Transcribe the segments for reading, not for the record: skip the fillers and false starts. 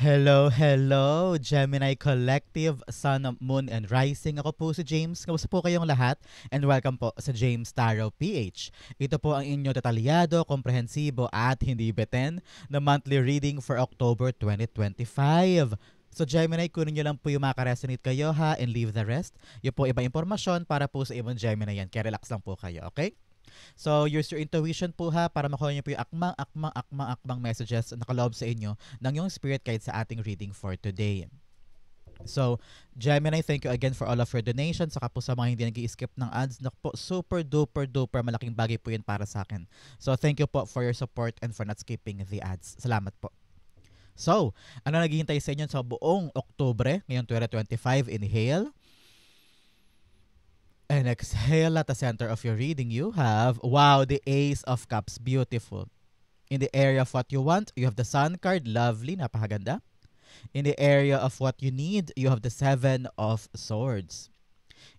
Hello, hello, Gemini Collective, Sun, Moon, and Rising. Ako po si James. Kamusta po kayong lahat? And welcome po sa James Tarot PH. Ito po ang inyong detalyado, komprehensibo at hindi beten na monthly reading for October 2025. So Gemini, kunin nyo lang po yung makaresonate kayo ha and leave the rest. Yung po iba impormasyon para po sa ibang Gemini yan. Kaya relax lang po kayo, okay? So, use your intuition po ha para makuha niyo po yung akmang messages na nakaloob sa inyo ng yung spirit guide sa ating reading for today. So, Gemini, thank you again for all of your donations. Saka po sa mga hindi nag-i-skip ng ads, naku po, super duper duper malaking bagay po yun para sa akin. So, thank you po for your support and for not skipping the ads. Salamat po. So, ano naghihintay sa inyo sa buong Oktubre, ngayong 2025? Inhale. And exhale at the center of your reading, you have, wow, the Ace of Cups. Beautiful. In the area of what you want, you have the Sun card. Lovely, napakaganda. In the area of what you need, you have the Seven of Swords.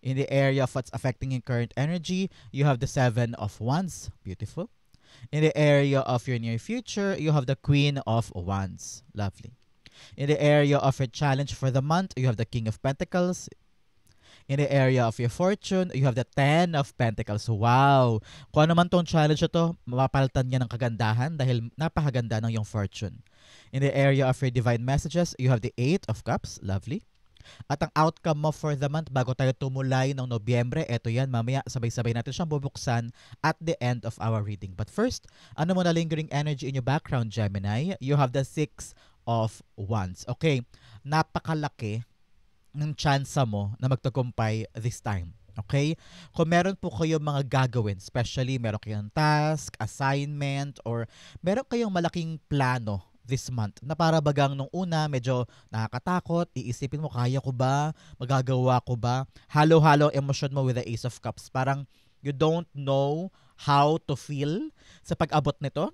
In the area of what's affecting your current energy, you have the Seven of Wands. Beautiful. In the area of your near future, you have the Queen of Wands. Lovely. In the area of your challenge for the month, you have the King of Pentacles. In the area of your fortune, you have the Ten of Pentacles. Wow! Kung ano man tong challenge na to, mapapalitan niya ng kagandahan dahil napakaganda ng yung fortune. In the area of your divine messages, you have the Eight of Cups. Lovely. At ang outcome mo for the month, bago tayo tumulay ng Nobyembre, eto yan, mamaya sabay-sabay natin siyang bubuksan at the end of our reading. But first, ano mo na lingering energy in your background, Gemini? You have the Six of Wands. Okay, napakalaki ng chance mo na magtagumpay this time. Okay? Kung meron po kayo mga gagawin, especially meron kayong task, assignment, or meron kayong malaking plano this month na para bagang nung una medyo nakakatakot, iisipin mo kaya ko ba, magagawa ko ba, halo-halo emotion mo with the Ace of Cups. Parang you don't know how to feel sa pag-abot nito.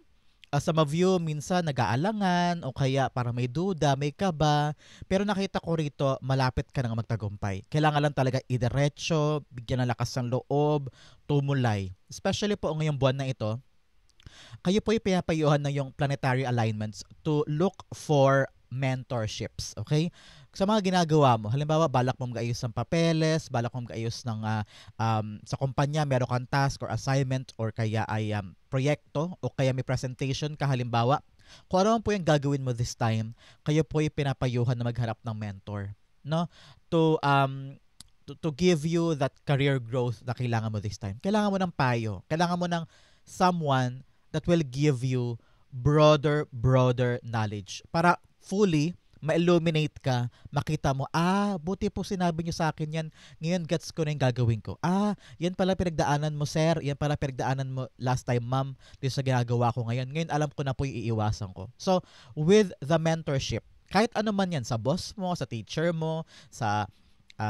Some of you minsan nag-aalangan o kaya para may duda, may kaba. Pero nakita ko rito, malapit ka nang magtagumpay. Kailangan lang talaga idiretso, bigyan ng lakas ng loob, tumulay. Especially po ngayong buwan na ito, kayo po yung pinapayuhan ng yung planetary alignments to look for mentorships. Okay? Sa mga ginagawa mo, halimbawa, balak mo mag-ayos ng papeles, balak mo mag-ayos ng sa kumpanya, meron kang task or assignment or kaya ay proyekto o kaya may presentation ka, halimbawa, kung ano po yung gagawin mo this time, kayo po yung pinapayuhan na magharap ng mentor, no? To give you that career growth na kailangan mo this time. Kailangan mo ng payo. Kailangan mo ng someone that will give you broader knowledge para fully ma-illuminate ka, makita mo, buti po sinabi niyo sa akin yan, ngayon gets ko na yung gagawin ko. Yan pala pinagdaanan mo, sir, yan pala pinagdaanan mo last time, ma'am, dito sa ginagawa ko ngayon. Ngayon alam ko na po yung iiwasan ko. So, with the mentorship, kahit ano man yan, sa boss mo, sa teacher mo, sa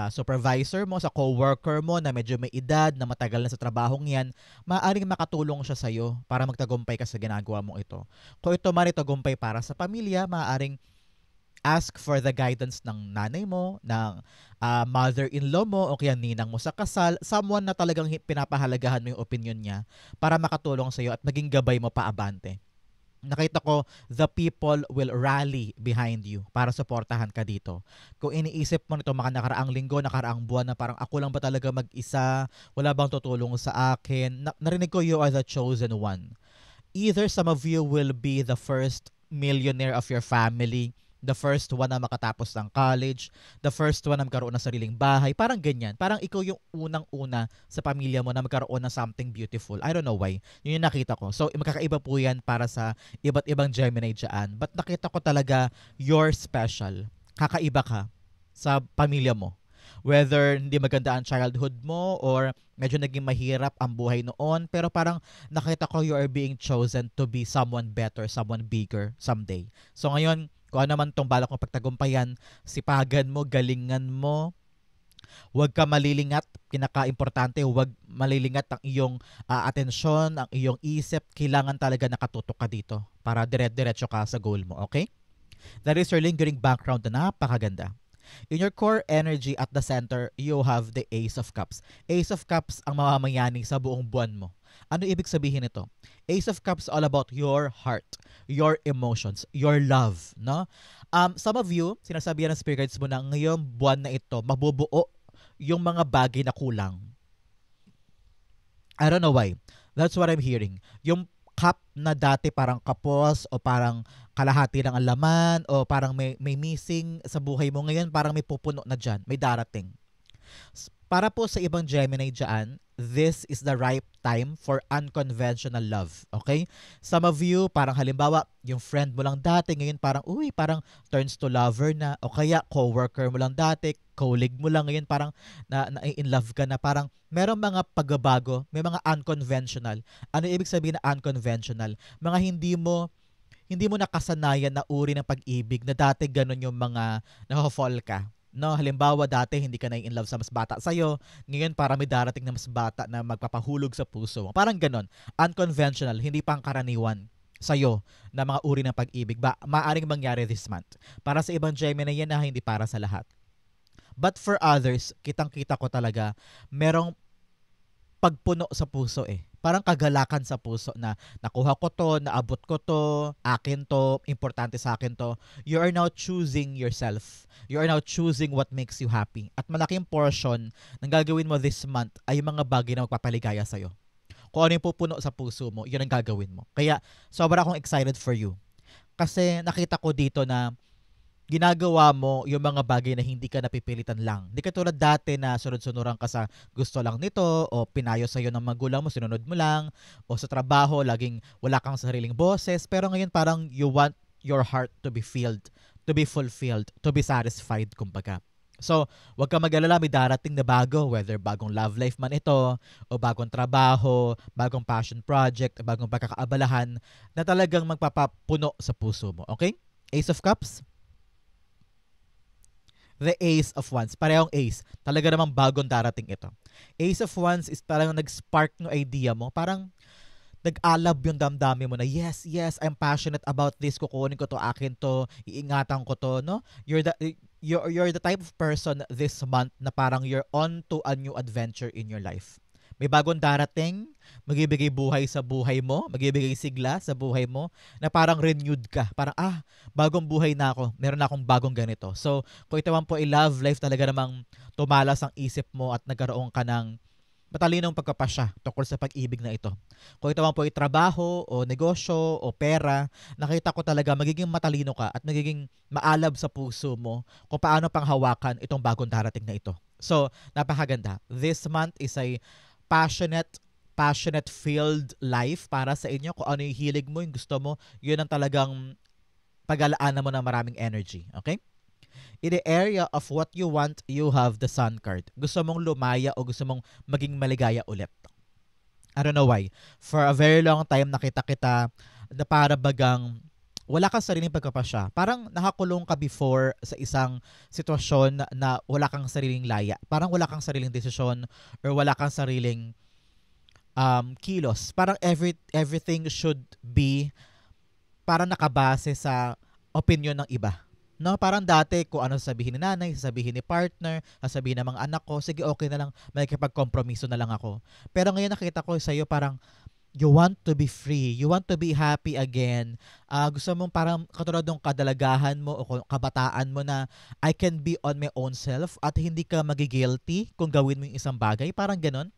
supervisor mo, sa coworker mo na medyo may edad, na matagal na sa trabahong yan, maaaring makatulong siya sa'yo para magtagumpay ka sa ginagawa mong ito. Kung ito man tagumpay para sa pamilya, maaaring ask for the guidance ng nanay mo, ng mother-in-law mo, o kaya ninang mo sa kasal, someone na talagang pinapahalagahan mo yung opinion niya para makatulong sa'yo at maging gabay mo paabante. Nakita ko, the people will rally behind you para suportahan ka dito. Kung iniisip mo nito mga nakaraang linggo, nakaraang buwan na parang ako lang ba talaga mag-isa, wala bang tutulong sa akin, narinig ko you are the chosen one. Either some of you will be the first millionaire of your family, the first one na makatapos ng college, the first one na magkaroon ng sariling bahay, parang ganyan. Parang ikaw yung unang-una sa pamilya mo na magkaroon ng something beautiful. I don't know why. Yun yung nakita ko. So, magkakaiba po yan para sa iba't ibang Gemini dyan. But nakita ko talaga, you're special. Kakaiba ka sa pamilya mo. Whether hindi maganda ang childhood mo or medyo naging mahirap ang buhay noon, pero parang nakita ko you are being chosen to be someone better, someone bigger someday. So ngayon, kung ano man tong balak mong pagtagumpayan, sipagan mo, galingan mo, huwag ka malilingat, pinaka-importante, huwag malilingat ang iyong atensyon, ang iyong isip, kailangan talaga nakatutok ka dito para dire-diretso ka sa goal mo, okay? That is your lingering background na napakaganda. In your core energy at the center, you have the Ace of Cups. Ace of Cups ang mamamayani sa buong buwan mo. Ano ibig sabihin nito? Ace of Cups all about your heart, your emotions, your love, no? Some of you, sinasabihan ng spirit guides mo na ngayong buwan na ito, mabubuo yung mga bagay na kulang. I don't know why. That's what I'm hearing. Yung cup na dati parang kapos o parang kalahati ng ang laman o parang may missing sa buhay mo ngayon, parang may pupuno na dyan, may darating. Para po sa ibang Gemini dyan, this is the right time for unconventional love. Okay? Some of you, parang halimbawa, yung friend mo lang dati, ngayon parang, parang turns to lover na. O kaya, co-worker mo lang dati, colleague mo lang ngayon, parang in love ka na. Parang merong mga pagbabago, may mga unconventional. Ano ibig sabihin na unconventional? Mga hindi mo nakasanayan na uri ng pag-ibig na dati ganun yung mga na-fall ka. No, halimbawa dati hindi ka na in love sa mas bata sa'yo, ngayon para may darating na mas bata na magpapahulog sa puso mo. Parang ganon, unconventional, hindi pangkaraniwan sa'yo na mga uri ng pag-ibig. Maaring mangyari this month. Para sa ibang Gemini yan na hindi para sa lahat. But for others, kitang-kita ko talaga, merong pagpuno sa puso eh. Parang kagalakan sa puso na nakuha ko to, naabot ko to, akin to, importante sa akin to. You are now choosing yourself. You are now choosing what makes you happy. At malaking portion ng gagawin mo this month ay yung mga bagay na magpapaligaya sa'yo. Kung ano yung pupuno sa puso mo, yun ang gagawin mo. Kaya sobra akong excited for you. Kasi nakita ko dito na ginagawa mo yung mga bagay na hindi ka napipilitan lang. Hindi ka tulad dati na sunod-sunuran ka sa gusto lang nito o pinayo sa'yo ng magulang mo, sinunod mo lang, o sa trabaho, laging wala kang sariling boses. Pero ngayon parang you want your heart to be filled, to be fulfilled, to be satisfied, kumbaga. So, wag ka mag-alala, may darating na bago, whether bagong love life man ito, o bagong trabaho, bagong passion project, bagong pagkakaabalahan, na talagang magpapapuno sa puso mo. Okay? Ace of Cups? The Ace of Wands. Parehong Ace. Talaga namang bagong darating ito. Ace of Wands is parang nag-spark ng idea mo. Parang nag-alab yung damdamin mo na, yes, I'm passionate about this. Kukunin ko to, akin to, iingatan ko to, no? You're the type of person this month na parang you're on to a new adventure in your life. May bagong darating, magbibigay buhay sa buhay mo, magbibigay sigla sa buhay mo, na parang renewed ka. Parang, bagong buhay na ako, meron na akong bagong ganito. So, kung ito man po ay love life, talaga namang tumalas ang isip mo at nagkaroon ka ng matalinong pagkapasya tungkol sa pag-ibig na ito. Kung ito man po ay trabaho o negosyo o pera, nakita ko talaga magiging matalino ka at magiging maalab sa puso mo kung paano pang hawakan itong bagong darating na ito. So, napakaganda. This month is a passionate filled life para sa inyo. Kung ano yung hilig mo, yung gusto mo, yun ang talagang pag-alaanan mo ng maraming energy. Okay? In the area of what you want, you have the Sun card. Gusto mong lumaya o gusto mong maging maligaya ulit. I don't know why. For a very long time, nakita kita na para bagang wala kang sariling pagkapasya. Parang nakakulong ka before sa isang sitwasyon na wala kang sariling laya. Parang wala kang sariling desisyon or wala kang sariling kilos. Parang everything should be parang nakabase sa opinion ng iba. No, parang dati kung ano sabihin ni nanay, sasabihin ni partner, sasabihin ng mga anak ko, sige okay na lang, makikipagkompromiso na lang ako. Pero ngayon nakita ko sa iyo parang you want to be free. You want to be happy again. Gusto mong parang katulad ng kadalagahan mo o kabataan mo na I can be on my own self at hindi ka magigilty kung gawin mo yung isang bagay. Parang ganon.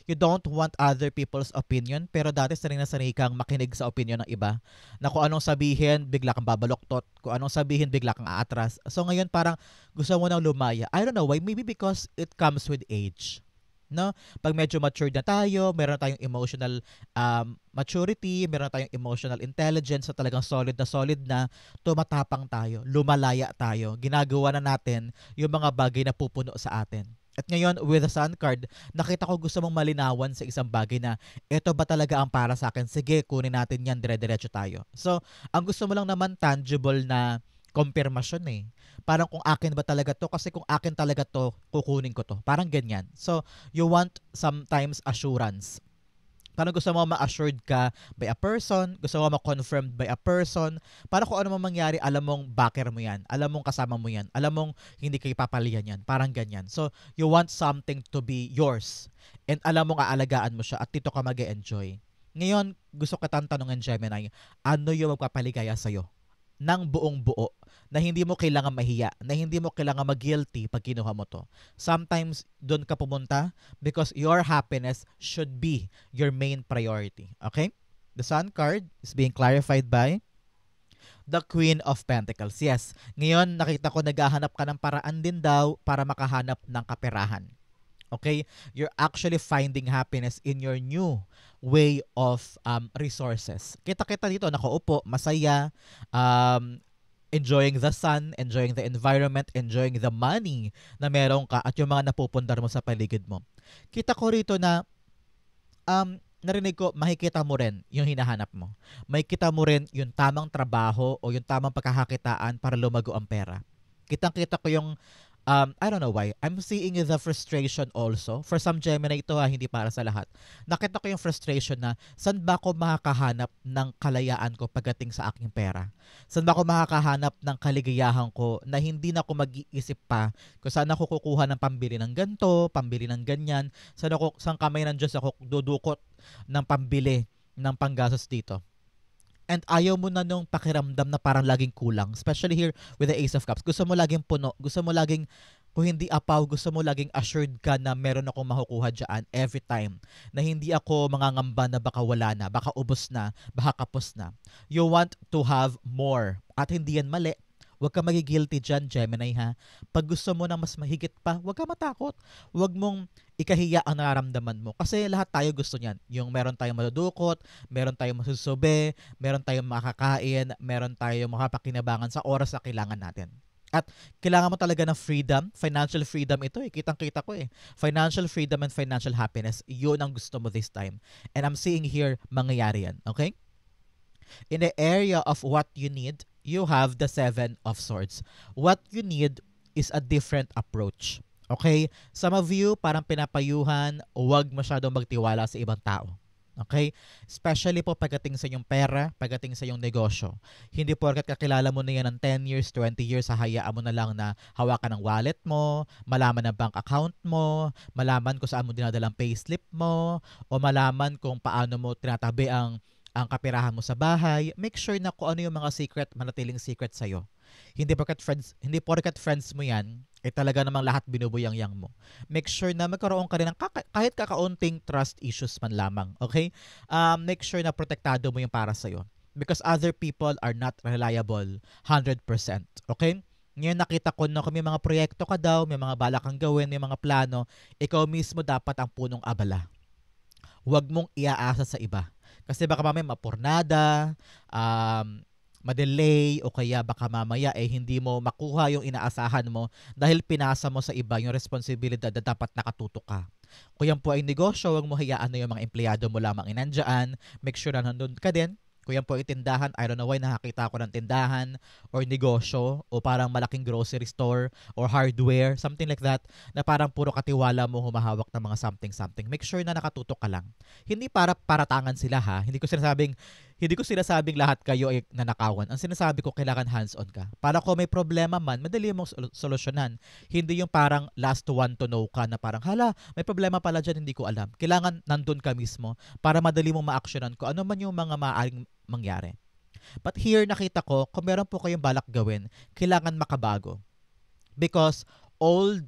You don't want other people's opinion pero dati sanay na sanay kang makinig sa opinion ng iba. Na kung anong sabihin, bigla kang babaloktot. Kung anong sabihin, bigla kang aatras. So ngayon parang gusto mo nang lumaya. I don't know why. Maybe because it comes with age. No? Pag medyo matured na tayo, meron tayong emotional maturity, meron tayong emotional intelligence, so talagang solid na tumatapang tayo, lumalaya tayo, ginagawa na natin yung mga bagay na pupuno sa atin. At ngayon, with the Sun card, nakita ko gusto mong malinawan sa isang bagay na ito ba talaga ang para sa akin? Sige, kunin natin yan, dire-diretso tayo. So, ang gusto mo lang naman tangible na confirmation eh. Parang kung akin ba talaga to? Kasi kung akin talaga to, kukunin ko to. Parang ganyan. So, you want sometimes assurance. Parang gusto mo ma-assured ka by a person, gusto mo ma-confirmed by a person, para kung ano man mangyari, alam mong backer mo yan, alam mong kasama mo yan, alam mong hindi kayo papalian yan, parang ganyan. So, you want something to be yours, and alam mong aalagaan mo siya at dito ka mag-enjoy. Ngayon, gusto ko tanungin, Gemini, ano yung magpapaligaya sa'yo? Ng buong buo, na hindi mo kailangan mahiya, na hindi mo kailangan mag-guilty pag kinuha mo to. Sometimes, doon ka pumunta because your happiness should be your main priority. Okay? The Sun card is being clarified by the Queen of Pentacles. Yes, ngayon nakita ko naghahanap ka ng paraan din daw para makahanap ng kaperahan. Okay? You're actually finding happiness in your new way of resources. Kita-kita dito, nakaupo, masaya, enjoying the sun, enjoying the environment, enjoying the money na meron ka at yung mga napupundar mo sa paligid mo. Kita ko rito na narinig ko, makikita mo rin yung hinahanap mo. Makikita mo rin yung tamang trabaho o yung tamang pagkakakitaan para lumago ang pera. Kitang-kita ko yung I don't know why. I'm seeing the frustration also. For some Gemini ito hindi para sa lahat. Nakita ko yung frustration na saan ba ako makakahanap ng kalayaan ko pagdating sa aking pera? Saan ba ako makakahanap ng kaligayahan ko na hindi na ako mag-iisip pa kung saan ako kukuha ng pambili ng ganto, pambili ng ganyan, saan kamay ng Diyos ako dudukot ng pambili ng panggastos dito. And ayaw mo na nung pakiramdam na parang laging kulang. Especially here with the Ace of Cups. Gusto mo laging puno. Gusto mo laging, kung hindi apaw, gusto mo laging assured ka na meron akong makukuha dyan every time. Na hindi ako mangangamba na baka wala na, baka ubos na, baka kapos na. You want to have more. At hindi yan mali. Huwag ka magigilty dyan, Gemini, ha? Pag gusto mo na mas mahigit pa, huwag ka matakot. Huwag mong ikahiya ang nararamdaman mo. Kasi lahat tayo gusto niyan. Yung meron tayong madudukot, meron tayong masusube, meron tayong makakain, meron tayong makapakinabangan sa oras na kailangan natin. At kailangan mo talaga ng freedom, financial freedom ito kitang-kita ko Financial freedom and financial happiness, yun ang gusto mo this time. And I'm seeing here, mangyayari yan, okay? In the area of what you need, you have the Seven of Swords. What you need is a different approach. Okay? Some of you, parang pinapayuhan, huwag masyadong magtiwala sa ibang tao. Okay? Especially po pagdating sa inyong pera, pagdating sa inyong negosyo. Hindi porkat kakilala mo na yan ng 10 years, 20 years, hahayaan mo na lang na hawakan ng wallet mo, malaman ang bank account mo, malaman kung saan mo dinadala ang payslip mo, o malaman kung paano mo tinatabi ang kapirahan mo sa bahay. Make sure na kung ano yung mga secret, manatiling secret sa'yo. Hindi porket friends mo yan, talaga namang lahat binubuyang-yang mo. Make sure na magkaroon ka rin ng kahit kakaunting trust issues man lamang. Okay? Make sure na protektado mo yung para sa'yo. Because other people are not reliable 100%. Okay? Ngayon nakita ko na kung may mga proyekto ka daw, may mga balak kang gawin, may mga plano, ikaw mismo dapat ang punong abala. Huwag mong iaasa sa iba. Kasi baka mamaya mapurnada, madelay, o kaya baka mamaya hindi mo makuha yung inaasahan mo dahil pinasa mo sa iba yung responsibilidad na dapat nakatutok ka. Kung yan po ay negosyo, huwag mo hayaan na yung mga empleyado mo lamang inandyan. Make sure na nandun ka din. Kung yan po ay tindahan, I don't know why nakakita ako ng tindahan or negosyo o parang malaking grocery store or hardware, something like that, na parang puro katiwala mo humahawak ng mga something. Make sure na nakatutok ka lang. Hindi para paratangan sila ha. Hindi ko sinasabing lahat kayo ay nanakawan. Ang sinasabi ko, kailangan hands-on ka. Para kung may problema man, madali mong solusyonan. Hindi yung parang last one to know ka na parang, hala, may problema pala dyan, hindi ko alam. Kailangan nandun ka mismo para madali mong ma-actionan ko ano man yung mga maaaring mangyari. But here, nakita ko, kung meron po kayong balak gawin, kailangan makabago. Because old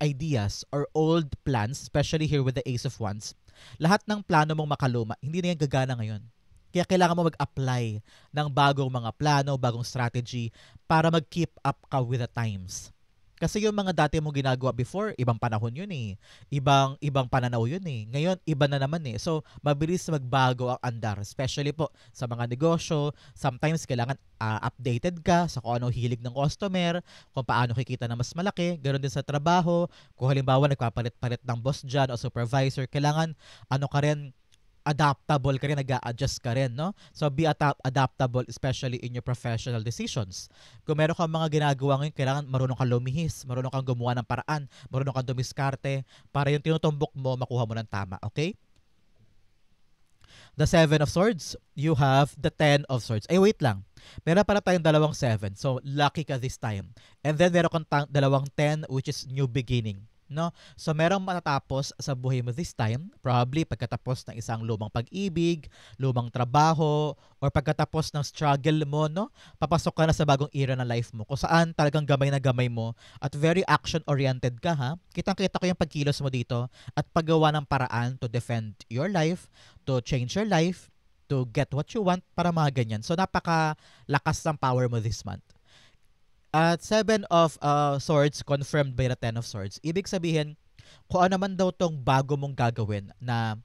ideas or old plans, especially here with the Ace of Wands, lahat ng plano mong makaluma, hindi na yan gagana ngayon. Kaya kailangan mo mag-apply ng bagong mga plano, bagong strategy para mag-keep up ka with the times. Kasi yung mga dati mong ginagawa before, ibang panahon yun Ibang pananaw yun Ngayon, iba na naman So, mabilis magbago ang andar. Especially po sa mga negosyo. Sometimes, kailangan updated ka sa kung ano hilig ng customer, kung paano kikita na mas malaki. Ganon din sa trabaho. Kung halimbawa, nagpapalit-palit ng boss dyan o supervisor, kailangan ka rin, adaptable ka rin, nag-a-adjust ka rin, no? So, be adaptable, especially in your professional decisions. Kung meron kang mga ginagawa ngayon, kailangan marunong kang lumihis, marunong kang gumawa ng paraan, marunong kang dumiskarte, para yung tinutumbok mo, makuha mo ng tama, okay? The Seven of Swords, you have the Ten of Swords. Ay, wait lang. Meron para tayong dalawang seven. So, lucky ka this time. And then, meron kang dalawang 10, which is new beginning. No? So, merong matatapos sa buhay mo this time. Probably pagkatapos ng isang lumang pag-ibig, lumang trabaho, or pagkatapos ng struggle mo, no? Papasok ka na sa bagong era ng life mo. Kung saan talagang gamay na gamay mo at very action-oriented ka, ha? Kitang-kita ko yung pagkilos mo dito at paggawa ng paraan to defend your life, to change your life, to get what you want para mga ganyan. So, napaka-lakas ng power mo this month. At Seven of Swords confirmed by the Ten of Swords. Ibig sabihin, kung ano man daw tong bago mong gagawin na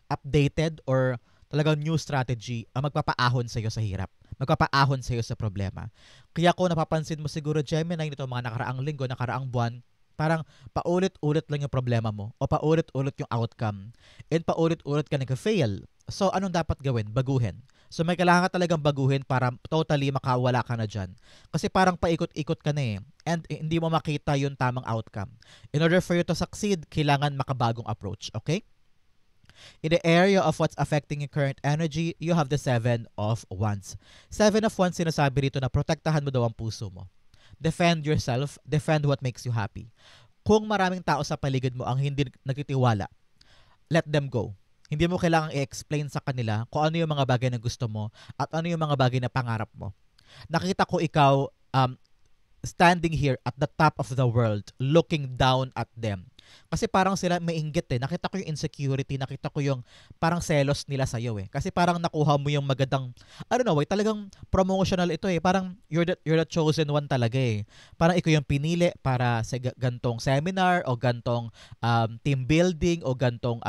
updated or talagang new strategy ang magpapaahon sa iyo sa hirap. Magpapaahon sa iyo sa problema. Kaya kung napapansin mo siguro, Gemini, nito mga nakaraang linggo, nakaraang buwan, parang paulit-ulit lang yung problema mo o paulit-ulit yung outcome and paulit-ulit ka nag-fail. So, anong dapat gawin? Baguhin. So, may kailangan ka talagang baguhin para totally makawala ka na dyan. Kasi parang paikot-ikot ka na eh. And hindi mo makita yung tamang outcome. In order for you to succeed, kailangan makabagong approach. Okay? In the area of what's affecting your current energy, you have the Seven of Wands. Seven of Wands, sinasabi rito na protektahan mo daw ang puso mo. Defend yourself. Defend what makes you happy. Kung maraming tao sa paligid mo ang hindi nagtitiwala, let them go. Hindi mo kailangang i-explain sa kanila kung ano yung mga bagay na gusto mo at ano yung mga bagay na pangarap mo. Nakita ko ikaw standing here at the top of the world, looking down at them. Kasi parang sila may inggit eh. Nakita ko yung insecurity, nakita ko yung parang selos nila sa'yo eh. Kasi parang nakuha mo yung magandang, I don't know, talagang promotional ito eh. Parang you're the chosen one talaga eh. Parang ikaw yung pinili para sa gantong seminar o gantong team building o gantong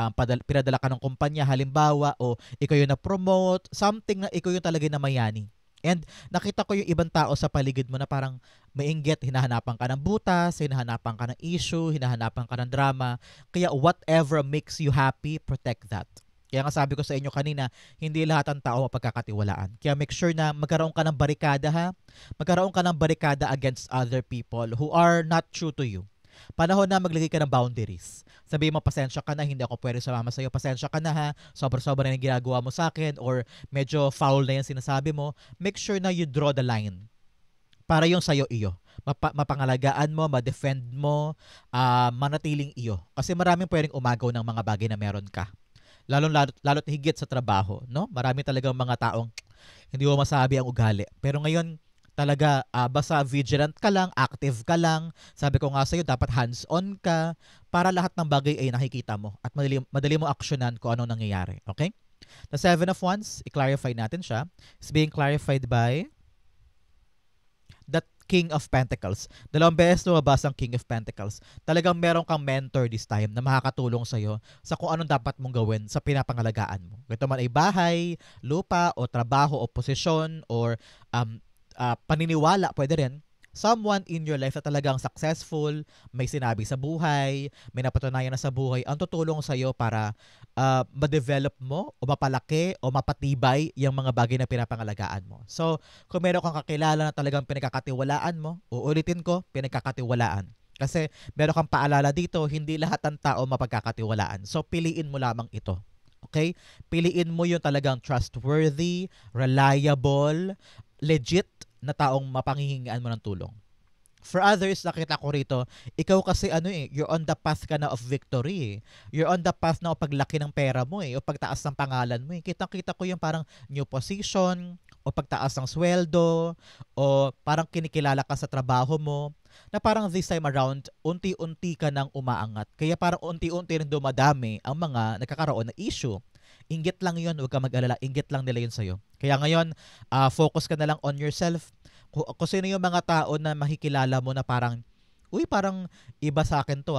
pinadala ka ng kumpanya halimbawa o ikaw yung na-promote, something na ikaw yung talaga na mayani. And nakita ko yung ibang tao sa paligid mo na parang mainggit, hinahanapan ka ng butas, hinahanapan ka ng issue, hinahanapan ka ng drama. Kaya whatever makes you happy, protect that. Kaya nga sabi ko sa inyo kanina, hindi lahat ng tao mapagkakatiwalaan. Kaya make sure na magkaroon ka ng barikada ha. Magkaroon ka ng barikada against other people who are not true to you. Panahon na maglagay ka ng boundaries. Sabihin mo, pasensya ka na, hindi ako pwede sumama sa'yo. Pasensya ka na ha, sobra-sobra na yung ginagawa mo sa akin or medyo foul na yung sinasabi mo. Make sure na you draw the line. Para yung sa'yo iyo. Mapangalagaan mo, ma-defend mo, manatiling iyo. Kasi maraming pwedeng umagaw ng mga bagay na meron ka. Lalo't higit sa trabaho. No? Marami talagang mga taong hindi mo masabi ang ugali. Pero ngayon, talaga, basta vigilant ka lang, active ka lang. Sabi ko nga sa'yo, dapat hands-on ka para lahat ng bagay ay nakikita mo at madali mo aksyonan kung anong nangyayari. Okay? The Seven of Wands, i-clarify natin siya, is being clarified by the King of Pentacles. Dalawang beses lumabas ang King of Pentacles. Talagang meron kang mentor this time na makakatulong sa'yo sa kung anong dapat mong gawin sa pinapangalagaan mo. Ito man ay bahay, lupa, o trabaho, o posisyon, or paniniwala, pwede rin. Someone in your life na talagang successful, may sinabi sa buhay, may napatunayan na sa buhay, ang tutulong sa'yo para ma-develop mo o mapalaki o mapatibay yung mga bagay na pinapangalagaan mo. So, kung meron kang kakilala na talagang pinagkakatiwalaan mo, uulitin ko, pinagkakatiwalaan. Kasi meron kang paalala dito, hindi lahat ng tao mapagkakatiwalaan. So, piliin mo lamang ito. Okay? Piliin mo yung talagang trustworthy, reliable, legit na taong mapanghihingian mo ng tulong. For others, nakita ko rito, ikaw kasi you're on the path ka na of victory eh. You're on the path na o paglaki ng pera mo eh, o pagtaas ng pangalan mo eh. Kitang-kita ko yung parang new position, o pagtaas ng sweldo, o parang kinikilala ka sa trabaho mo, na parang this time around, unti-unti ka nang umaangat. Kaya parang unti-unti rin dumadami ang mga nagkakaroon na issue. Inggit lang yun, huwag ka mag-alala, inggit lang nila yun sa'yo. Kaya ngayon, focus ka na lang on yourself. Kung sino yung mga tao na makikilala mo na parang, uy, parang iba sa akin to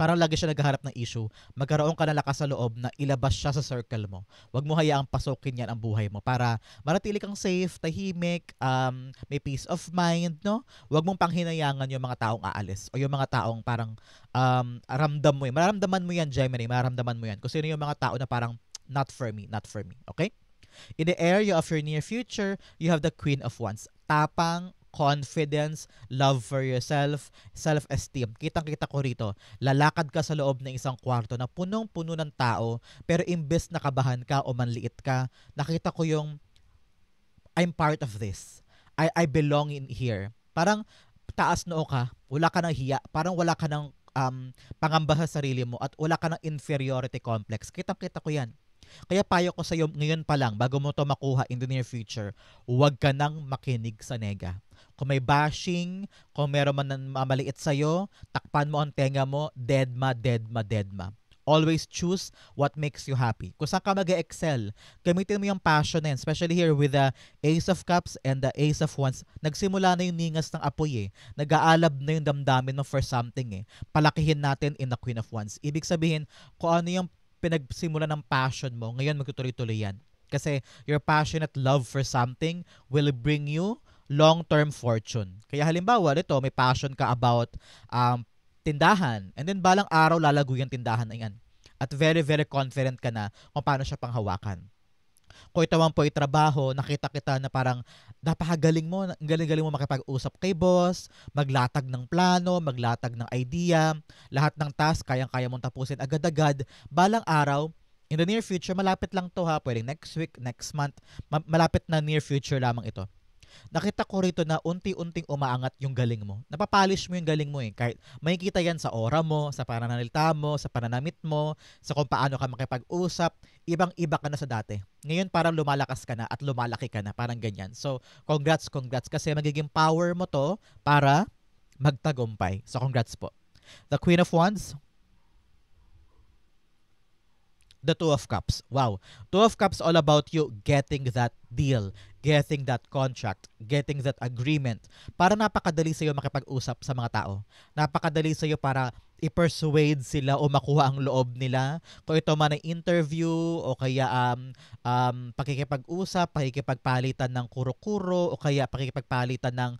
parang lagi siya naghaharap ng issue, magkaroon ka na lakas sa loob na ilabas siya sa circle mo. Huwag mo hayaang pasukin yan ang buhay mo para manatili kang safe, tahimik, may peace of mind, no? Huwag mong panghinayangan yung mga taong aalis o yung mga taong parang ramdam mo yan. Mararamdaman mo yan, Gemini, mararamdaman mo yan. Kung sino yung mga tao na parang not for me, okay? In the area of your near future, you have the Queen of Wands. Tapang, confidence, love for yourself, self-esteem. Kitang-kita ko rito. Lalakad ka sa loob ng isang kwarto na punong-puno ng tao, pero imbes na kabahan ka o manliit ka, nakita ko yung I'm part of this. I belong in here. Parang taas noo ka, wala ka ng hiya, parang wala ka ng pangamba sa sarili mo at wala ka ng inferiority complex. Kitang-kita ko yan. Kaya payo ko sa iyo ngayon pa lang, bago mo to makuha in the near future, huwag ka nang makinig sa nega. Kung may bashing, kung meron man nang mamaliit sa'yo, takpan mo ang tenga mo, deadma, deadma, deadma. Always choose what makes you happy. Kung saan ka mag-excel, gamitin mo yung passion na yan, especially here with the Ace of Cups and the Ace of Wands. Nagsimula na yung ningas ng apoy eh. Nag-aalab na yung damdamin mo for something eh. Palakihin natin in the Queen of Wands. Ibig sabihin, kung ano yung pinagsimula ng passion mo, ngayon magtutuloy-tuloy yan. Kasi your passionate love for something will bring you long-term fortune. Kaya halimbawa, ito, may passion ka about tindahan. And then balang araw lalago yung tindahan na yan. At very, very confident ka na kung paano siya panghawakan. Kung ito man po ay trabaho, nakita kita na parang napakagaling mo, galing-galing mo makipag-usap kay boss, maglatag ng plano, maglatag ng idea, lahat ng task, kayang-kaya mong tapusin agad-agad. Balang araw, in the near future, malapit lang to ha, pwedeng next week, next month, malapit na near future lamang ito. Nakita ko rito na unti-unting umaangat yung galing mo. Napapolish mo yung galing mo eh. Kahit makikita yan sa aura mo, sa pananalita mo, sa pananamit mo, sa kung paano ka makipag-usap. Ibang-iba ka na sa dati. Ngayon parang lumalakas ka na at lumalaki ka na. Parang ganyan. So, congrats kasi magiging power mo to para magtagumpay. So, congrats po. The Queen of Wands, the Two of Cups. Wow. Two of Cups all about you getting that deal, getting that contract, getting that agreement. Para napakadali sa'yo makipag-usap sa mga tao. Napakadali sa'yo para i-persuade sila o makuha ang loob nila. Kung ito man ay interview o kaya pakikipag-usap, pakikipagpalitan ng kuro-kuro o kaya pakikipagpalitan ng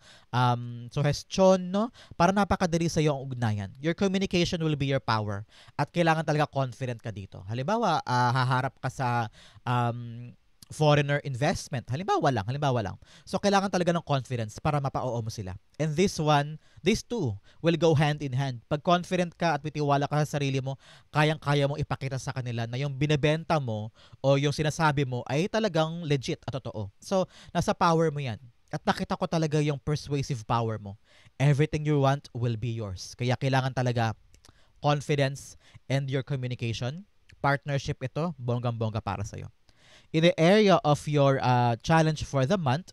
suggestion, no? Para napakadali sa iyo ang ugnayan. Your communication will be your power. At kailangan talaga confident ka dito. Halimbawa, haharap ka sa foreigner investment. Halimbawa lang. So, kailangan talaga ng confidence para mapa-oo mo sila. And these two will go hand in hand. Pag confident ka at mitiwala ka sa sarili mo, kayang-kaya mong ipakita sa kanila na yung binebenta mo o yung sinasabi mo ay talagang legit at totoo. So, nasa power mo yan. At nakita ko talaga yung persuasive power mo. Everything you want will be yours. Kaya kailangan talaga confidence and your communication. Partnership ito, bonggang-bongga para sa'yo. In the area of your challenge for the month,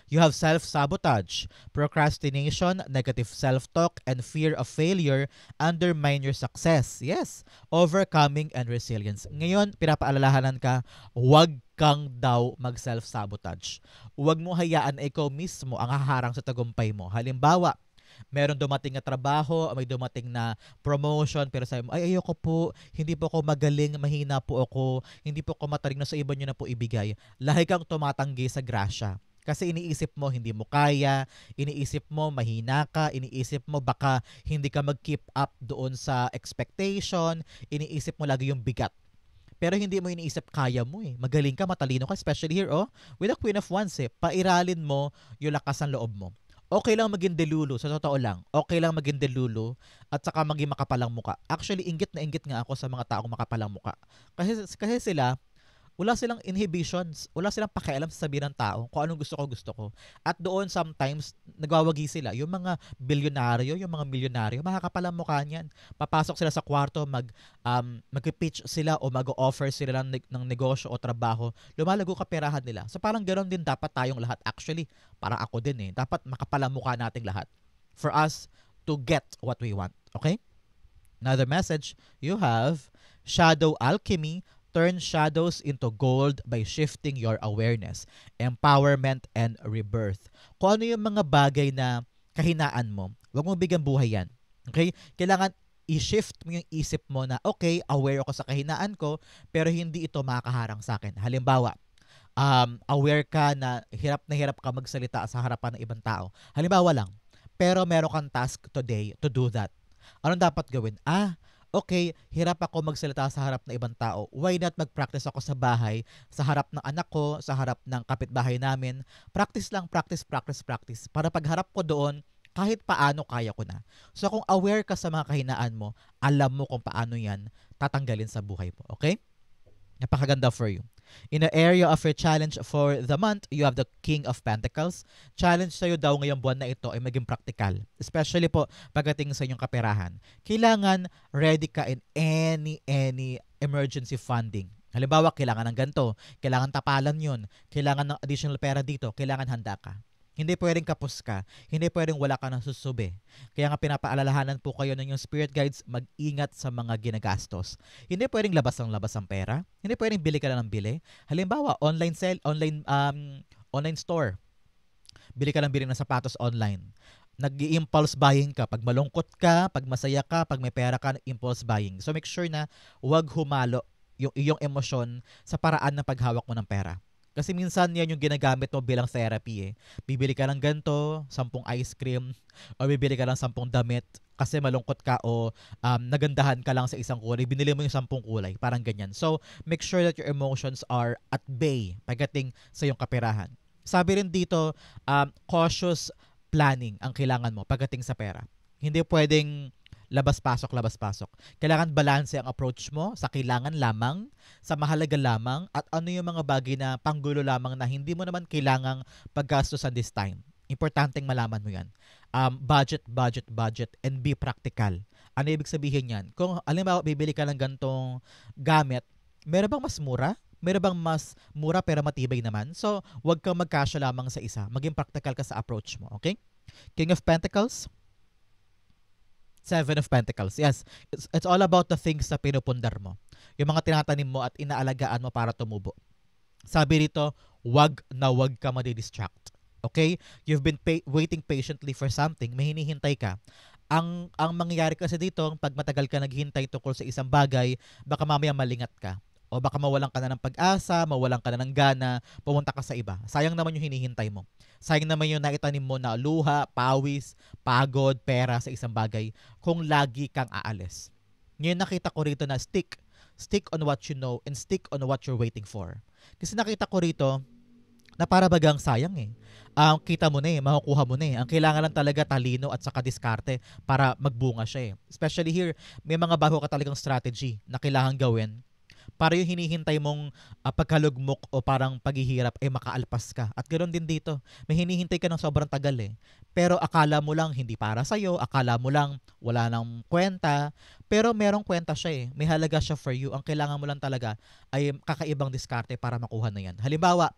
you have self-sabotage, procrastination, negative self-talk, and fear of failure undermine your success. Yes, overcoming and resilience. Ngayon, pinapaalalahanan ka, huwag kang daw mag-self-sabotage. Huwag mo hayaan na ikaw mismo ang haharang sa tagumpay mo. Halimbawa, meron dumating na trabaho, may dumating na promotion, pero sabi mo, ay ayoko po, hindi po ako magaling, mahina po ako, hindi po ako mataling na sa iba nyo na po ibigay. Lahi kang tumatanggi sa grasya. Kasi iniisip mo hindi mo kaya, iniisip mo mahina ka, iniisip mo baka hindi ka mag-keep up doon sa expectation, iniisip mo lagi yung bigat. Pero hindi mo iniisip kaya mo eh. Magaling ka, matalino ka, especially here with the Queen of Wands eh. Pairalin mo yung lakas ng loob mo. Okay lang maging delulu, sa totoo lang. Okay lang maging delulu at saka maging makapalang muka. Actually, inggit na inggit nga ako sa mga taong makapalang muka. Kasi sila, wala silang inhibitions, wala silang pakialam sa sabihin ng tao kung anong gusto ko. At doon sometimes, nagwawagi sila. Yung mga bilyonaryo, yung mga milyonaryo, makakapalang mukha niyan. Papasok sila sa kwarto, mag-pitch sila o mag-offer sila ng negosyo o trabaho. Lumalago kaperahan nila. So parang ganoon din dapat tayong lahat. Actually, parang ako din eh. Dapat makapalang mukha nating lahat. For us to get what we want. Okay? Another message, you have Shadow Alchemy. Turn shadows into gold by shifting your awareness, empowerment, and rebirth. Kung ano yung mga bagay na kahinaan mo, huwag mo bigyan buhay yan. Okay? Kailangan i-shift mo yung isip mo na, okay, aware ako sa kahinaan ko, pero hindi ito makakaharang sa akin. Halimbawa, aware ka na hirap ka magsalita sa harapan ng ibang tao. Halimbawa lang, pero meron kang task today to do that. Anong dapat gawin? Okay, hirap ako magsalita sa harap ng ibang tao. Why not mag-practice ako sa bahay, sa harap ng anak ko, sa harap ng kapitbahay namin. Practice lang, practice, practice, practice. Para pagharap ko doon, kahit paano kaya ko na. So kung aware ka sa mga kahinaan mo, alam mo kung paano yan tatanggalin sa buhay mo. Okay? Napakaganda for you. In the area of your challenge for the month, you have the King of Pentacles. Challenge sa'yo daw ngayong buwan na ito ay maging practical. Especially po pagdating sa inyong kaperahan. Kailangan ready ka in any emergency funding. Halimbawa, kailangan ng ganito, kailangan tapalan yun, kailangan ng additional pera dito, kailangan handa ka. Hindi pwedeng kapos ka. Hindi pwedeng wala ka ng susubi. Kaya nga pinapaalalahanan po kayo ng yung spirit guides, mag-ingat sa mga ginagastos. Hindi pwedeng labas ang pera. Hindi pwedeng bili ka lang ng bili. Halimbawa, online store. Bili ka lang bili ng sapatos online. Nag-i-impulse buying ka. Pag malungkot ka, pag masaya ka, pag may pera ka, impulse buying. So make sure na huwag humalo yung iyong emosyon sa paraan ng paghawak mo ng pera. Kasi minsan yan yung ginagamit mo bilang therapy eh. Bibili ka ng ganito, 10 ice cream, o bibili ka ng 10 damit kasi malungkot ka o nagandahan ka lang sa isang kulay, binili mo yung 10 kulay, parang ganyan. So, make sure that your emotions are at bay pagdating sa iyong kaperahan. Sabi rin dito, cautious planning ang kailangan mo pagdating sa pera. Hindi pwedeng labas-pasok, labas-pasok. Kailangan balanse ang approach mo sa kailangan lamang, sa mahalaga lamang, at ano yung mga bagay na panggulo lamang na hindi mo naman kailangang paggastosan this time. Importanteng malaman mo yan. Budget, budget, budget, and be practical. Ano ibig sabihin yan? Kung alimbawa, bibili ka ng gantong gamit, meron bang mas mura? Meron bang mas mura pero matibay naman? So, wag kang magkasya lamang sa isa. Maging practical ka sa approach mo. Okay? King of Pentacles, Seven of Pentacles. Yes, it's all about the things na pinupundar mo. Yung mga tinatanim mo at inaalagaan mo para tumubo. Sabi rito, wag na wag ka madi-distract. Okay? You've been waiting patiently for something. May hinihintay ka. Ang mangyayari kasi dito, pag matagal ka naghihintay tungkol sa isang bagay, baka mamaya malingat ka. O baka mawalan ka na ng pag-asa, mawalan ka na ng gana, pumunta ka sa iba. Sayang naman yung hinihintay mo. Sayang naman yung naitanim mo na luha, pawis, pagod, pera sa isang bagay kung lagi kang aalis. Ngayon nakita ko rito na stick. Stick on what you know and stick on what you're waiting for. Kasi nakita ko rito na para bagang sayang eh. Kita mo na eh, makukuha mo na eh. Ang kailangan lang talaga talino at saka diskarte para magbunga siya eh. Especially here, may mga bago ka talagang strategy na kailangan gawin para yung hinihintay mong pagkalugmok o parang paghihirap ay makaalpas ka. At ganoon din dito. May hinihintay ka ng sobrang tagal eh. Pero akala mo lang hindi para sa'yo, akala mo lang wala nang kwenta, pero merong kwenta siya eh. May halaga siya for you. Ang kailangan mo lang talaga ay kakaibang diskarte para makuha na yan. Halimbawa,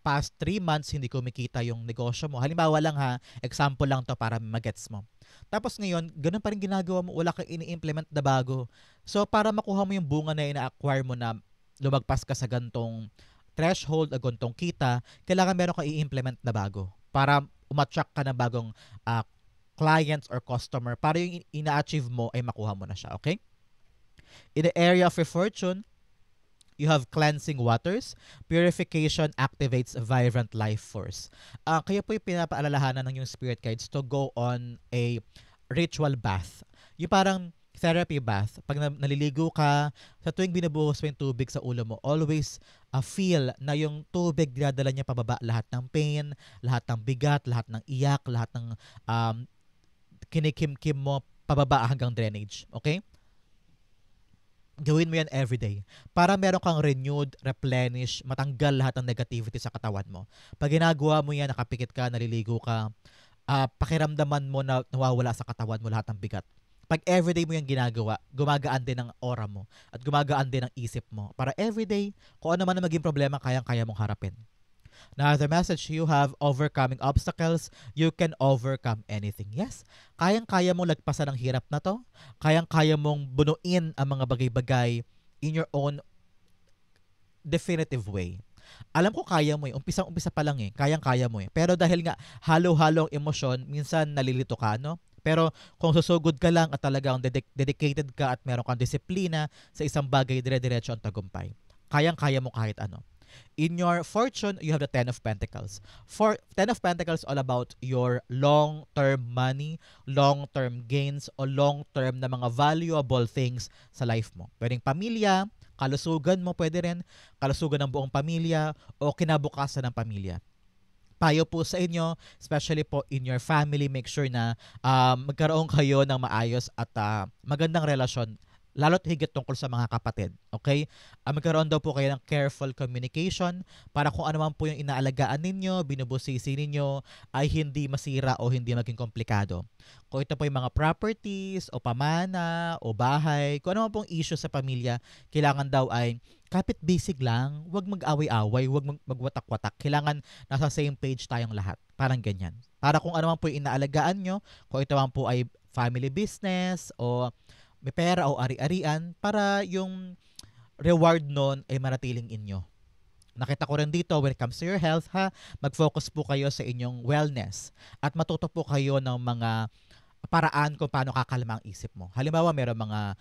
past 3 months hindi kumikita yung negosyo mo. Halimbawa lang ha, example lang to para magets mo. Tapos ngayon, ganun pa rin ginagawa mo, wala kang ini-implement na bago. So para makuha mo yung bunga na ina-acquire mo na lumagpas ka sa gantong threshold o gantong kita, kailangan meron kang i-implement na bago para umattract ka ng bagong clients or customer para yung ina-achieve mo ay makuha mo na siya, okay? In the area of your fortune, you have cleansing waters. Purification activates a vibrant life force. Kaya po yung pinapaalalahanan ng yung spirit guides to go on a ritual bath. Yung parang therapy bath. Pag naliligo ka, sa tuwing binubuhos mo yung tubig sa ulo mo, always feel na yung tubig dinadala niya pababa lahat ng pain, lahat ng bigat, lahat ng iyak, lahat ng kinikimkim mo pababa hanggang drainage. Okay? Gawin mo yan everyday para meron kang renewed, replenish, matanggal lahat ng negativity sa katawan mo. Pag ginagawa mo yan, nakapikit ka, naliligo ka, pakiramdaman mo na nawawala sa katawan mo lahat ng bigat. Pag everyday mo yan ginagawa, gumagaan din ang aura mo at gumagaan din ang isip mo. Para everyday, kung ano man ang maging problema, kayang-kaya mong harapin. Now, the message you have, overcoming obstacles, you can overcome anything. Yes, kayang-kaya mong lagpasan ang hirap na to. Kayang-kaya mong bunuin ang mga bagay-bagay in your own definitive way. Alam ko kaya mo eh. Umpisa pa lang eh. Kayang-kaya mo eh. Pero dahil nga halo-halo ang emosyon, minsan nalilito ka, no? Pero kung susugod ka lang at talagang dedicated ka at meron kang disiplina sa isang bagay, dire-diretso ang tagumpay. Kayang-kaya mo kahit ano. In your fortune, you have the Ten of Pentacles. For Ten of Pentacles, all about your long-term money, long-term gains, o long-term na mga valuable things sa life mo. Pwedeng pamilya, kalusugan mo, pwede rin, kalusugan ng buong pamilya, o kinabukasan ng pamilya. Payo po sa inyo, especially po in your family, make sure na magkaroon kayo ng maayos at magandang relasyon, lalo't higit tungkol sa mga kapatid. Okay? Magkaroon daw po kayo ng careful communication para kung ano man po yung inaalagaan ninyo, binubusisi ninyo, ay hindi masira o hindi maging komplikado. Kung ito po yung mga properties o pamana o bahay, kung ano man pong issue sa pamilya, kailangan daw ay kapit basic lang, wag mag-away-away, wag magwatak-watak. Kailangan nasa same page tayong lahat. Parang ganyan. Para kung ano man po yung inaalagaan nyo, kung ito man po ay family business o may pera o ari-arian, para yung reward nun ay manatiling inyo. Nakita ko rin dito, when it comes to your health, mag-focus po kayo sa inyong wellness at matuto po kayo ng mga paraan kung paano kakalma ang isip mo. Halimbawa, meron mga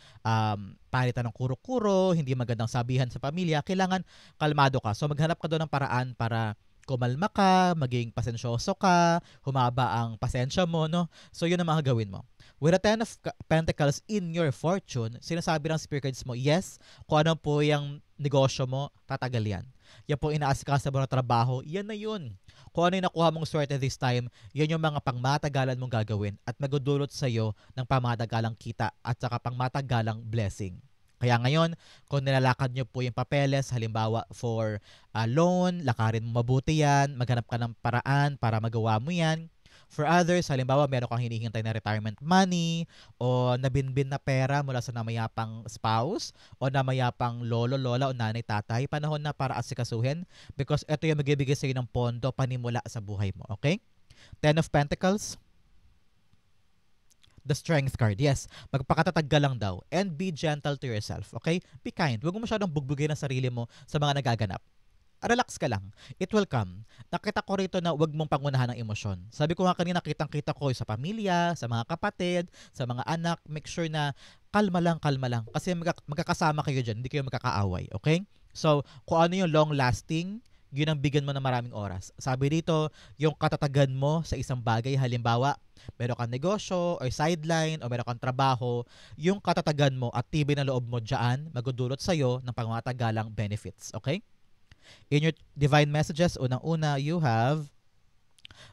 palitan ng kuro-kuro, hindi magandang sabihan sa pamilya, kailangan kalmado ka. So maghanap ka doon ng paraan para kumalma ka, maging pasensyoso ka, humaba ang pasensya mo, no? So yun ang mga gawin mo. With the Ten of Pentacles in your fortune, sinasabi ng spirit guides mo, yes, kung ano po yung negosyo mo, tatagal yan. Yan po inaasikaso mo ng trabaho, yan na yun. Kung ano yung nakuha mong swerte this time, yan yung mga pangmatagalan mong gagawin at magdudulot sa'yo ng pangmatagalang kita at saka pangmatagalang blessing. Kaya ngayon, kung nilalakad nyo po yung papeles, halimbawa for loan, lakarin mo mabuti yan, maghanap ka ng paraan para magawa mo yan. For others, halimbawa meron kang hinihintay na retirement money o nabinbin na pera mula sa namayapang spouse o namayapang lolo, lola o nanay, tatay, panahon na para asikasuhin because ito yung magbibigay sa'yo ng pondo panimula sa buhay mo. Okay? Ten of Pentacles. The Strength card. Yes, magpakatatag ka lang daw. And be gentle to yourself. Okay? Be kind. Huwag mo masyadong bugbugin ang sarili mo sa mga nagaganap. Relax ka lang. It will come. Nakita ko rito na huwag mong pangunahan ng emosyon. Sabi ko nga kanina, kitang-kita ko sa pamilya, sa mga kapatid, sa mga anak. Make sure na kalma lang, kalma lang. Kasi magkakasama kayo dyan. Hindi kayo magkakaaway. Okay? So, kung ano yung long-lasting, yun ang bigyan mo ng maraming oras. Sabi dito, yung katatagan mo sa isang bagay, halimbawa, meron kang negosyo or sideline o meron kang trabaho, yung katatagan mo at tibay na loob mo dyan, magdudulot sa'yo ng pangmatagalang benefits. Okay? In your divine messages, unang-una, you have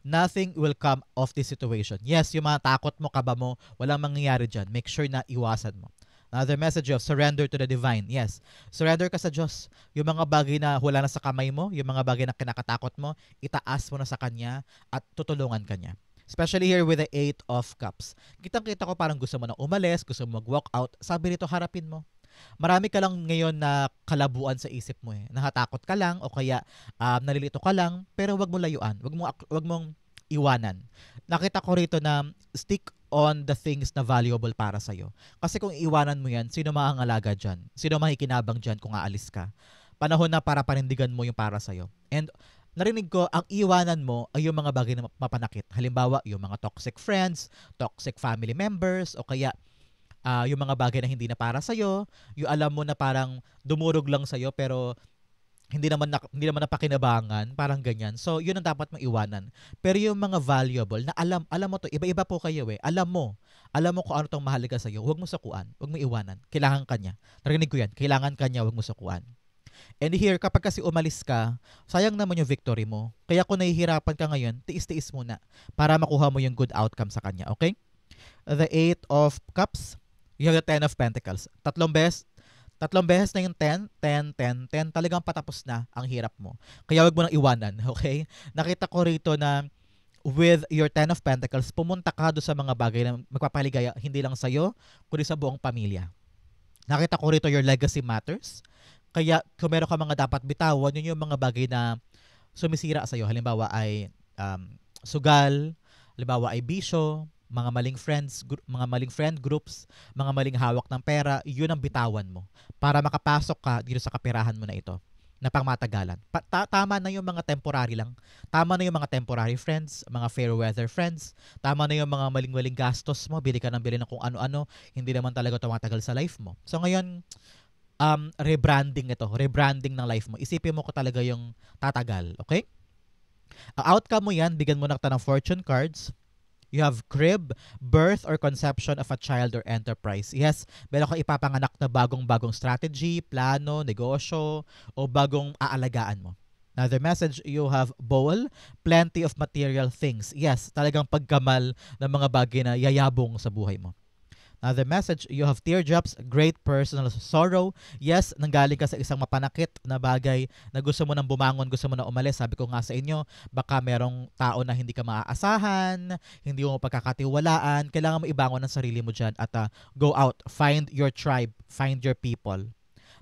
nothing will come of this situation. Yes, yung mga takot mo, kaba mo, walang mangyayari dyan. Make sure na iwasan mo. Another message of surrender to the divine. Yes, surrender ka sa Diyos. Yung mga bagay na wala na sa kamay mo, yung mga bagay na kinakatakot mo, itaas mo na sa Kanya at tutulungan ka niya. Especially here with the Eight of Cups. Kitang-kita ko parang gusto mo na umalis, gusto mo mag-walk out. Sabi nito, harapin mo. Marami ka lang ngayon na kalabuan sa isip mo eh. Nakatakot ka lang o kaya nalilito ka lang, pero wag mo layuan. Wag mong iwanan. Nakita ko rito na stick on the things na valuable para sa'yo. Kasi kung iwanan mo yan, sino maangalaga dyan? Sino makikinabang dyan kung aalis ka? Panahon na para panindigan mo yung para sa'yo. And narinig ko, ang iwanan mo ay yung mga bagay na mapanakit. Halimbawa, yung mga toxic friends, toxic family members, o kaya yung mga bagay na hindi na para sa'yo, yung alam mo na parang dumurog lang sa'yo pero hindi naman napakinabangan, parang ganyan. So, yun ang dapat mong iwanan. Pero yung mga valuable na alam mo to, iba-iba po kayo eh. Alam mo kung ano tong mahalaga sa'yo, huwag mo sakuan, huwag mo iwanan. Kailangan kanya. Narinig ko yan, kailangan kanya, huwag mo sakuan. And here, kapag kasi umalis ka, sayang naman yung victory mo. Kaya kung nahihirapan ka ngayon, tiis-tiis muna para makuha mo yung good outcome sa kanya. Okay? The Eight of Cups. You have the Ten of Pentacles. Tatlong beses na yung 10, 10, 10, 10. Talagang patapos na ang hirap mo. Kaya wag mo nang iwanan, okay? Nakita ko rito na with your Ten of Pentacles, pumunta ka doon sa mga bagay na magpapaligaya hindi lang sa'yo, kundi sa buong pamilya. Nakita ko rito your legacy matters. Kaya kung meron ka mga dapat bitawan, yun yung mga bagay na sumisira sa'yo. Halimbawa ay sugal, halimbawa ay bisyo, mga maling friend groups, mga maling hawak ng pera, yun ang bitawan mo para makapasok ka dito sa kapirahan mo na ito na pangmatagalan. Tama na yung mga temporary lang. Tama na yung mga temporary friends, mga fair weather friends. Tama na yung mga maling-maling gastos mo, bili ka ng kung ano-ano, hindi naman talaga tumatagal sa life mo. So ngayon, rebranding ito. Rebranding ng life mo. Isipin mo ko talaga yung tatagal. Okay? Ang outcome mo yan, bigyan mo na kita ng fortune cards. You have crib, birth or conception of a child or enterprise. Yes, meron kang ipapanganak na bagong-bagong strategy, plano, negosyo, o bagong aalagaan mo. Another message, you have bowl, plenty of material things. Yes, talagang pagkamal ng mga bagay na yayabong sa buhay mo. Another message, you have teardrops, great personal sorrow. Yes, nanggaling ka sa isang mapanakit na bagay na gusto mo nang bumangon, gusto mo na umalis. Sabi ko nga sa inyo, baka merong tao na hindi ka maaasahan, hindi mo pagkakatiwalaan. Kailangan mo ibangon ang sarili mo dyan at go out, find your tribe, find your people.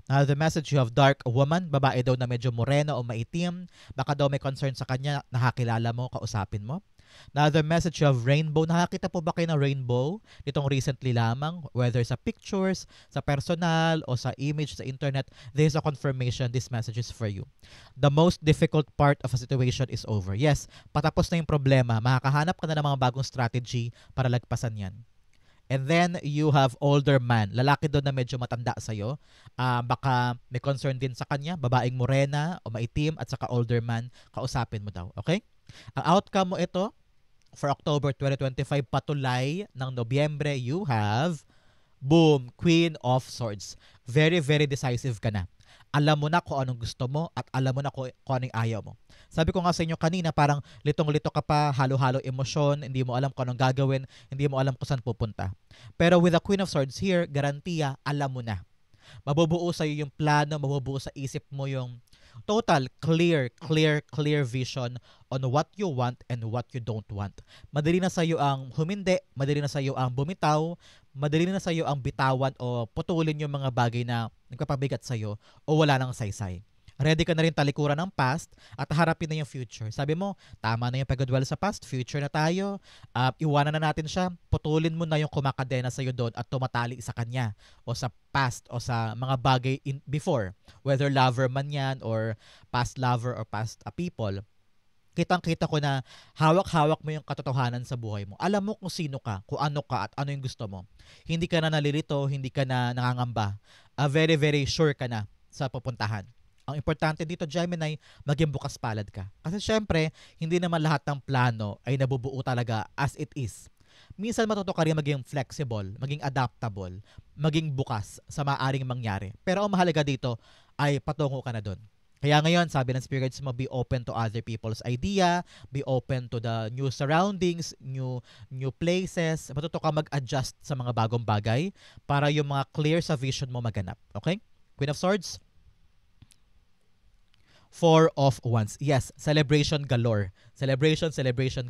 Another message, you have dark woman, babae daw na medyo moreno o maitim. Baka daw may concern sa kanya, nakakilala mo, kausapin mo. Another message, you have rainbow. Nakakita po ba kayo ng rainbow? Itong recently lamang, whether sa pictures, sa personal, o sa image, sa internet, there is a confirmation this message is for you. The most difficult part of a situation is over. Yes, patapos na yung problema. Makakahanap ka na ng mga bagong strategy para lagpasan yan. And then, you have older man. Lalaki doon na medyo matanda sa'yo. Baka may concern din sa kanya. Babaeng morena o maitim at saka older man. Kausapin mo daw. Okay? Ang outcome mo ito, for October 2025, patulay ng Nobyembre, you have, boom, Queen of Swords. Very, very decisive ka na. Alam mo na kung anong gusto mo at alam mo na kung anong ayaw mo. Sabi ko nga sa inyo kanina, parang litong-lito ka pa, halo-halo emosyon, hindi mo alam kung anong gagawin, hindi mo alam kung saan pupunta. Pero with the Queen of Swords here, garantiya, alam mo na. Mabubuo sa'yo yung plano, mabubuo sa isip mo yung total, clear vision on what you want and what you don't want. Madali na sa'yo ang humindi, madali na sa'yo ang bumitaw, madali na sa'yo ang bitawan o putulin yung mga bagay na nagpapabigat sa'yo o wala nang saysay. Ready ka na rin talikuran ng past at harapin na yung future. Sabi mo, tama na yung pagdadwell sa past, future na tayo, iwanan na natin siya, putulin mo na yung kumakadena sa'yo doon at tumatali sa kanya o sa past o sa mga bagay before. Whether lover man yan or past lover or past people. Kitang-kita ko na hawak-hawak mo yung katotohanan sa buhay mo. Alam mo kung sino ka, kung ano ka at ano yung gusto mo. Hindi ka na nalilito, hindi ka na nangangamba. Very, very sure ka na sa pupuntahan. Ang importante dito, Gemini, maging bukas palad ka. Kasi syempre, hindi naman lahat ng plano ay nabubuo talaga as it is. Minsan matuto ka rin maging flexible, maging adaptable, maging bukas sa maaaring mangyari. Pero ang mahalaga dito ay patungo ka na doon. Kaya ngayon, sabi ng spirits mo, be open to other people's idea, be open to the new surroundings, new places. Matuto ka mag-adjust sa mga bagong bagay para yung mga clear sa vision mo maganap. Okay? Queen of Swords. Four of Wands. Yes, celebration galore. Celebration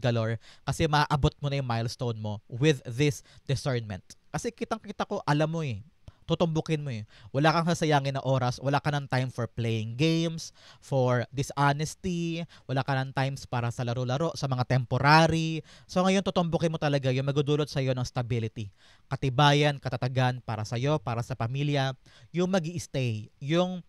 galore. Kasi maaabot mo na yung milestone mo with this discernment. Kasi kitang-kita ko, alam mo eh. Tutumbukin mo eh. Wala kang sasayangin na oras. Wala ka ng time for playing games, for dishonesty. Wala ka ng times para sa laro-laro, sa mga temporary. So ngayon, tutumbukin mo talaga yung magdudulot sa iyo ng stability. Katibayan, katatagan para sa iyo, para sa pamilya. Yung magi-stay. Yung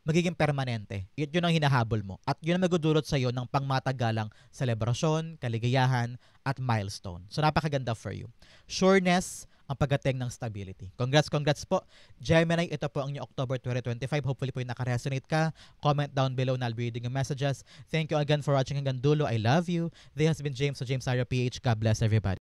magiging permanente. Yun ang hinahabol mo. At yun ang magdudulot sa iyo ng pangmatagalang selebrasyon, kaligayahan, at milestone. So napakaganda for you. Sureness ang pagdating ng stability. Congrats po. Gemini, ito po ang inyong October 2025. Hopefully po yung nakaresonate ka. Comment down below na I'll be reading your messages. Thank you again for watching hanggang dulo. I love you. This has been James, so James Aria PH. God bless everybody.